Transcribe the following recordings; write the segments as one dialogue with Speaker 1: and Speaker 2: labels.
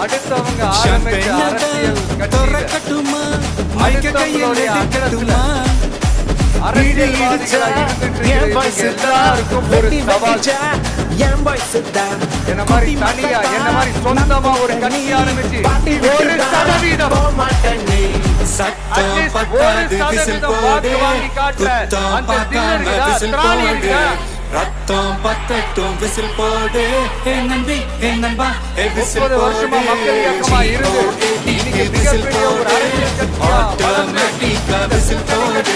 Speaker 1: அடுத்தவங்க ஆரம்பிச்ச அரசியல் கட்சியில அடுத்தவங்களுடைய அக்கறத்துல அரசியல்வாதிகளா இருந்துட்டு எல்லாருக்கும் ஒரு சவால். என்ன மாதிரி தனியா என்ன மாதிரி சொந்தமா ஒரு கட்சி ஆரம்பிச்சு 1% வாக்கு வாங்கி காட்டுற அந்த தில்லறியா திராணி இருக்கா?
Speaker 2: ரத்தம் பத்தட்டும் விசில் போடு நம்பி நண்பா
Speaker 1: 30 வருஷமா மக்கள் இயக்கமா இருந்து இன்னைக்கு மிகப்பெரிய ஒரு அரசியல் கட்சியா
Speaker 2: ஆட்டோமேட்டிக்கா விசில் போடு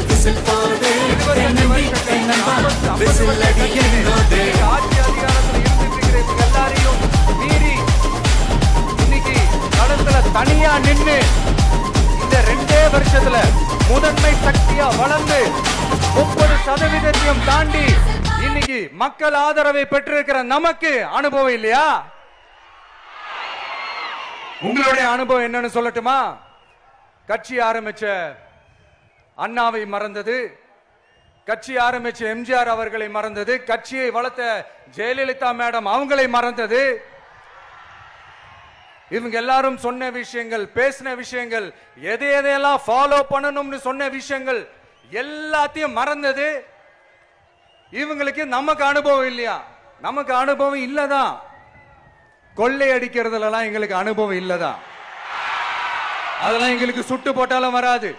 Speaker 2: விசில் போடு விசில் அடி என்னோடு
Speaker 1: ஆட்சி அதிகாரத்தில் இருந்துட்டு இருக்கிற எல்லாரையும் மீறி இன்னைக்கு களத்துல தனியா நின்று இந்த 2 வருஷத்துல முதன்மை சக்தியா வளர்ந்து 30% தாண்டி இன்னைக்கு மக்கள் ஆதரவை பெற்றிருக்கிற நமக்கு அனுபவம் இல்லையா? உங்களுடைய அனுபவம் என்னன்னு சொல்லட்டுமா? கட்சி ஆரம்பிச்ச அண்ணாவை மறந்தது, கட்சி ஆரம்பிச்ச எம்ஜிஆர் அவர்களை மறந்தது, கட்சியை வளர்த்த ஜெயலலிதா மேடம் அவங்களை மறந்தது. இவங்க எல்லாரும் சொன்ன விஷயங்கள், பேசின விஷயங்கள், எதையெல்லாம் ஃபாலோ பண்ணணும்னு சொன்ன விஷயங்கள் எல்லாத்தையும் மறந்தது. இவங்களுக்கு நமக்கு அனுபவம் இல்லையா? நமக்கு அனுபவம் இல்லதான். கொள்ளை அடிக்கிறதுல எங்களுக்கு அனுபவம் இல்லதான். அதெல்லாம் எங்களுக்கு சுட்டு போட்டாலும் வராது.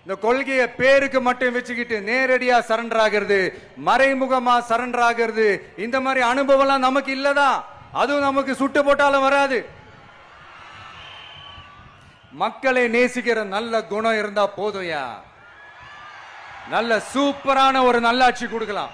Speaker 1: இந்த கொள்கையை பேருக்கு மட்டும் வச்சுக்கிட்டு நேரடியா சரண்டர் ஆகிறது, மறைமுகமா சரண்டர் ஆகிறது, இந்த மாதிரி அனுபவம் நமக்கு இல்லதான். அதுவும் நமக்கு சுட்டு போட்டாலும் வராது. மக்களை நேசிக்கிற நல்ல குணம் இருந்தா போதும்யா. நல்ல சூப்பரான ஒரு நல்லாட்சி கொடுக்கலாம்.